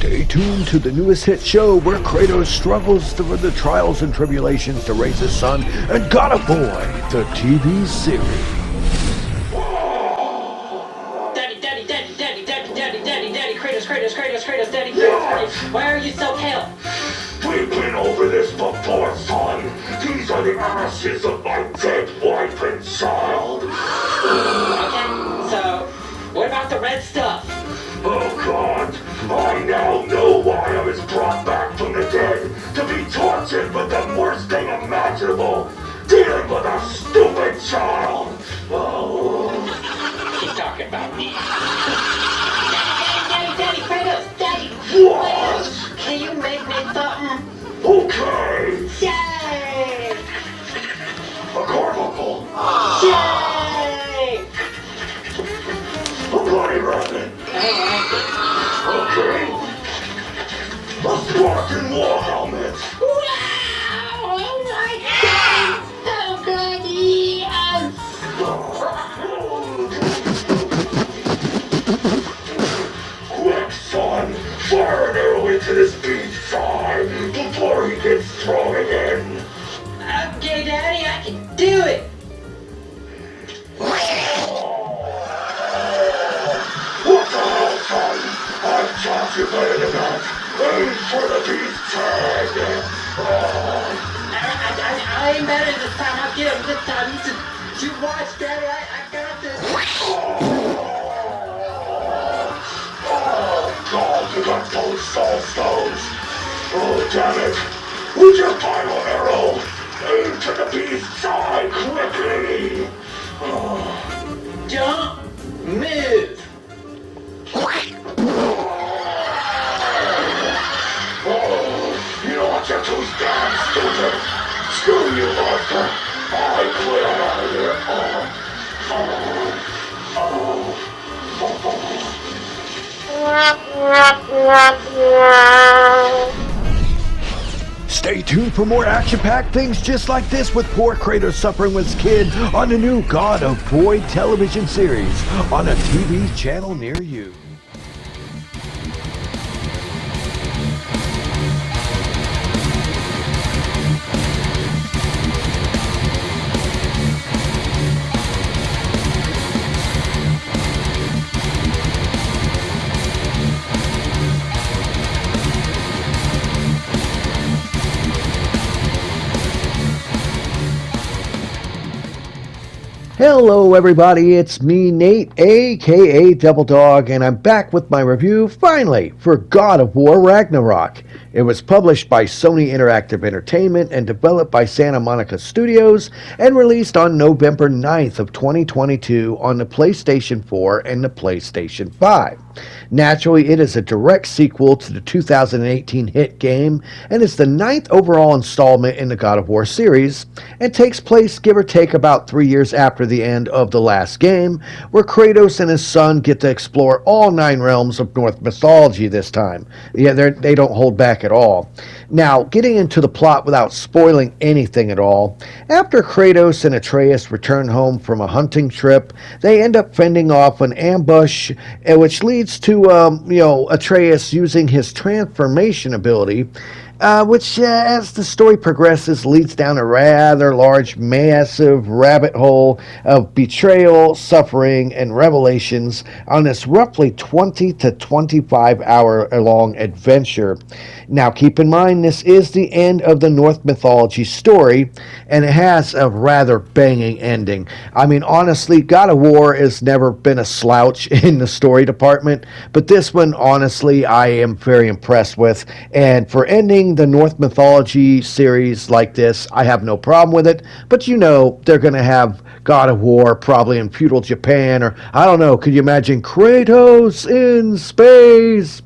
Stay tuned to the newest hit show where Kratos struggles through the trials and tribulations to raise his son and God of War, the TV series. Daddy, Kratos, Daddy, why are you so pale? We've been over this before, son. These are the ashes of my dead wife and child. Okay, so, what about the red stuff? Oh, God. I now know why I was brought back from the dead to be tortured with the worst thing imaginable. Dealing with a stupid child. Oh. Keep talking about me. Daddy, Kratos, Daddy. What? Can you make me something? Okay. Yay! A carbuncle. Yay! A bloody rabbit. Okay. A Spartan war helmet. Wow! Oh my God! So good! Yes! Quick, son. Fire an arrow into this beast's side before he gets thrown again. Okay, Daddy, I can do it! What the hell, son? I taught you better than that. Aim for the beast's head. I ain't better this time. I'll get him this time. You watch, Daddy. I got this. God, you got those soul stones. Oh, damn it. With your final arrow, aim to the beast's side quickly. Don't move. You know what, you're too damn stupid. Screw you, monster. I quit out of here. Stay tuned for more action-packed things just like this with poor Kratos suffering with his kid on the new God of War television series on a TV channel near you. Hello everybody, it's me Nate, aka Devil Dog, and I'm back with my review, finally, for God of War Ragnarok. It was published by Sony Interactive Entertainment and developed by Santa Monica Studios and released on November 9th of 2022 on the PlayStation 4 and the PlayStation 5. Naturally, it is a direct sequel to the 2018 hit game and is the 9th overall installment in the God of War series and takes place give or take about 3 years after the end of the last game, where Kratos and his son get to explore all 9 realms of Norse mythology this time. Yeah, they don't hold back at all. Now, getting into the plot without spoiling anything at all, after Kratos and Atreus return home from a hunting trip, they end up fending off an ambush, which leads to Atreus using his transformation ability, which, as the story progresses, leads down a rather large, massive rabbit hole of betrayal, suffering, and revelations on this roughly 20 to 25 hour long adventure. Now, keep in mind, this is the end of the Norse mythology story, and it has a rather banging ending. I mean, honestly, God of War has never been a slouch in the story department, but this one, honestly, I am very impressed with, and for ending the Norse mythology series like this, I have no problem with it, but you know, they're going to have God of War probably in feudal Japan, or I don't know, could you imagine Kratos in space?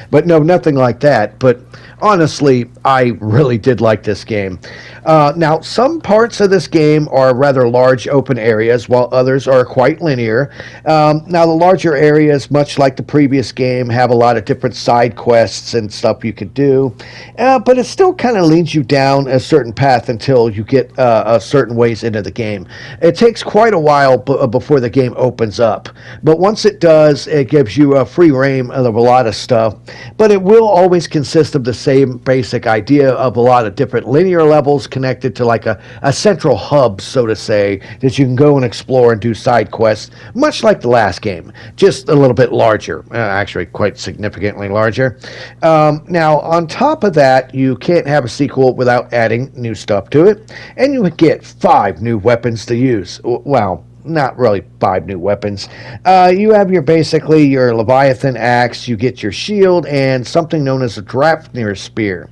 But no, nothing like that. But honestly, I really did like this game. Now, some parts of this game are rather large open areas, while others are quite linear. Now, the larger areas, much like the previous game, have a lot of different side quests and stuff you could do. do, but it still kind of leads you down a certain path until you get a certain ways into the game. It takes quite a while before the game opens up, but once it does, it gives you a free reign of a lot of stuff, but it will always consist of the same basic idea of a lot of different linear levels connected to like a central hub, so to say, that you can go and explore and do side quests, much like the last game, just a little bit larger, actually quite significantly larger. Now, on top of that, you can't have a sequel without adding new stuff to it, and you get 5 new weapons to use. Well, not really 5 new weapons. You have basically your Leviathan axe, you get your shield, and something known as a Drafnir spear.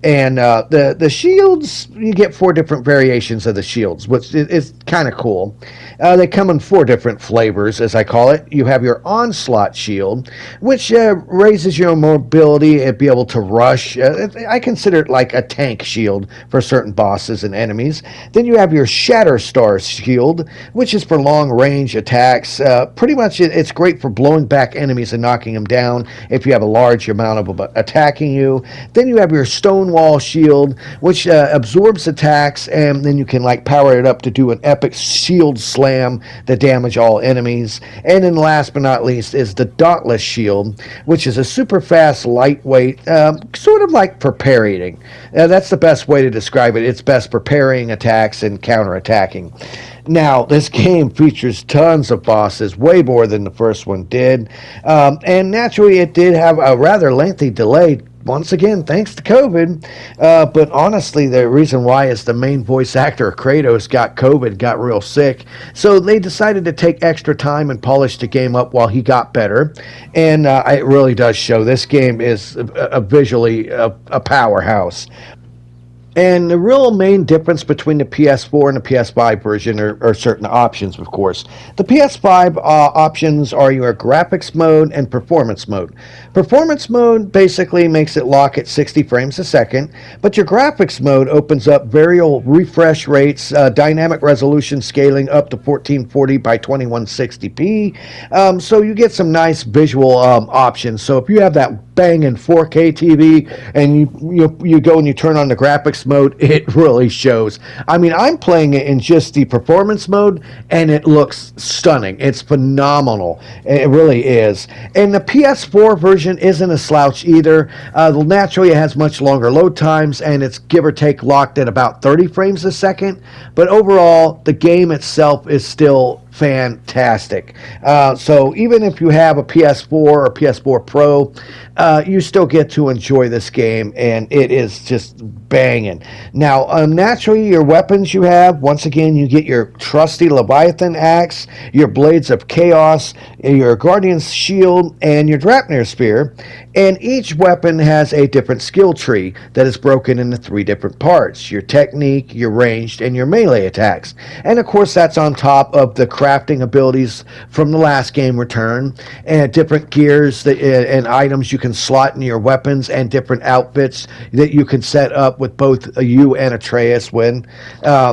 And the shields, you get 4 different variations of the shields, which is kind of cool. They come in 4 different flavors, as I call it. You have your Onslaught shield, which raises your mobility and be able to rush. I consider it like a tank shield for certain bosses and enemies. Then you have your Shatterstar shield, which is for long-range attacks. Pretty much it's great for blowing back enemies and knocking them down if you have a large amount of them attacking you. Then you have your Stonewall shield, which absorbs attacks, and then you can like power it up to do an epic shield slam that damage all enemies. And then last but not least is the Dauntless shield, which is a super fast, lightweight, sort of like for parrying. That's the best way to describe it. It's best for parrying attacks and counterattacking. Now, this game features tons of bosses, way more than the first one did. And naturally, it did have a rather lengthy delay, once again, thanks to COVID. But honestly, the reason why is the main voice actor, Kratos, got COVID, got real sick. So they decided to take extra time and polish the game up while he got better. And it really does show. This game is visually a powerhouse. And the real main difference between the PS4 and the PS5 version are certain options, of course. The PS5 options are your graphics mode and performance mode. Performance mode basically makes it lock at 60 frames a second, but your graphics mode opens up variable refresh rates, dynamic resolution scaling up to 1440 by 2160p. So you get some nice visual options. So if you have that banging 4K TV and you go and you turn on the graphics mode, it really shows. I mean, I'm playing it in just the performance mode and it looks stunning. It's phenomenal. It really is. And the PS4 version isn't a slouch either. Naturally, it has much longer load times and it's give or take locked at about 30 frames a second. But overall, the game itself is still fantastic. So even if you have a PS4 or PS4 Pro, you still get to enjoy this game, and it is just banging. Now, naturally, your weapons you have, once again, you get your trusty Leviathan axe, your Blades of Chaos, your Guardian's Shield, and your Drapnir Spear, and each weapon has a different skill tree that is broken into 3 different parts: your technique, your ranged, and your melee attacks. And of course, that's on top of the crafting abilities from the last game return, and different gears and items you can slot in your weapons, and different outfits that you can set up with both you and Atreus when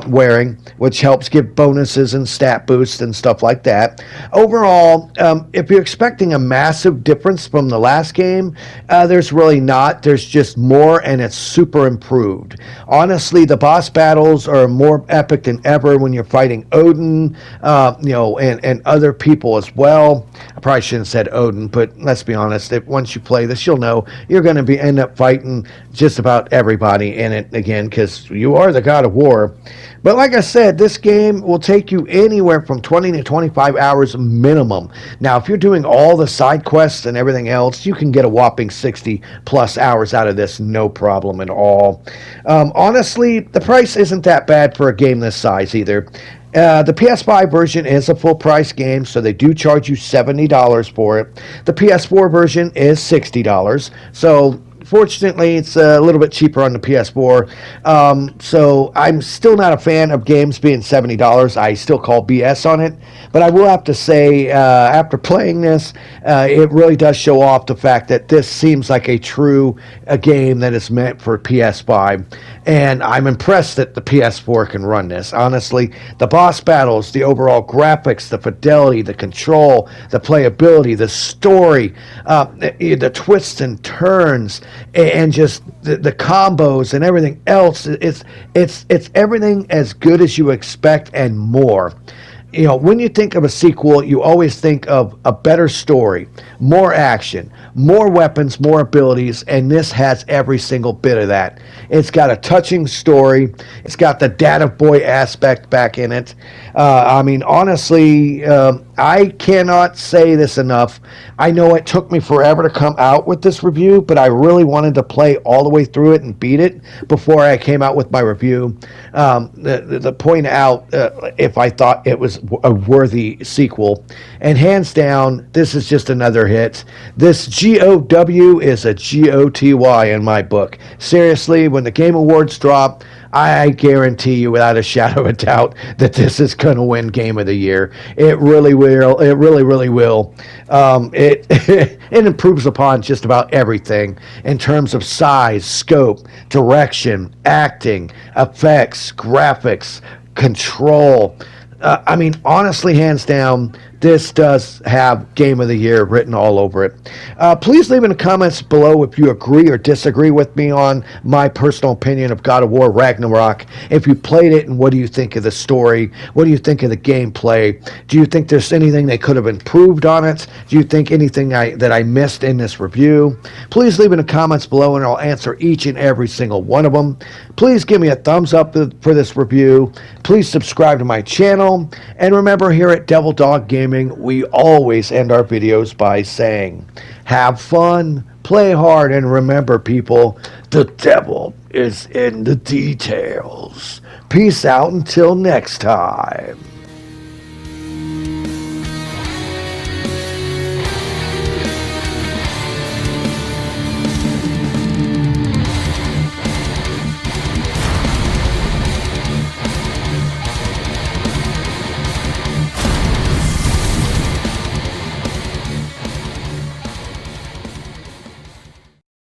wearing, which helps give bonuses and stat boosts and stuff like that. Overall, if you're expecting a massive difference from the last game, there's really not. There's just more, and it's super improved. Honestly, the boss battles are more epic than ever when you're fighting Odin, and other people as well. I probably shouldn't have said Odin, but let's be honest. If once you play this, you'll know you're going to end up fighting just about everybody in it again, because you are the God of War. But like I said, this game will take you anywhere from 20 to 25 hours minimum. Now, if you're doing all the side quests and everything else, you can get a whopping 60 plus hours out of this, no problem at all. Honestly, the price isn't that bad for a game this size either. The PS5 version is a full price game, so they do charge you $70 for it. The PS4 version is $60. So fortunately, it's a little bit cheaper on the PS4. So I'm still not a fan of games being $70. I still call BS on it. But I will have to say, after playing this, it really does show off the fact that this seems like a game that is meant for PS5. And I'm impressed that the PS4 can run this. Honestly, the boss battles, the overall graphics, the fidelity, the control, the playability, the story, the twists and turns, and just the combos and everything else. It's everything as good as you expect and more. You know, when you think of a sequel, you always think of a better story, more action, more weapons, more abilities, and this has every single bit of that. It's got a touching story. It's got the data boy aspect back in it. I mean, honestly, I cannot say this enough. I know it took me forever to come out with this review, but I really wanted to play all the way through it and beat it before I came out with my review. The point out if I thought it was a worthy sequel. And hands down, this is just another hit. This GOW is a GOTY in my book. Seriously, when the Game Awards drop, I guarantee you without a shadow of a doubt that this is going to win Game of the Year. It really will. It really, really will. It it improves upon just about everything in terms of size, scope, direction, acting, effects, graphics, control. I mean, honestly, hands down, this does have Game of the Year written all over it. Please leave in the comments below if you agree or disagree with me on my personal opinion of God of War Ragnarok. If you played it, and what do you think of the story? What do you think of the gameplay? Do you think there's anything they could have improved on it? Do you think anything that I missed in this review? Please leave in the comments below, and I'll answer each and every single one of them. Please give me a thumbs up for this review. Please subscribe to my channel. And remember, here at Devil Dog Gaming, we always end our videos by saying, have fun, play hard, and remember, people, the devil is in the details. Peace out until next time.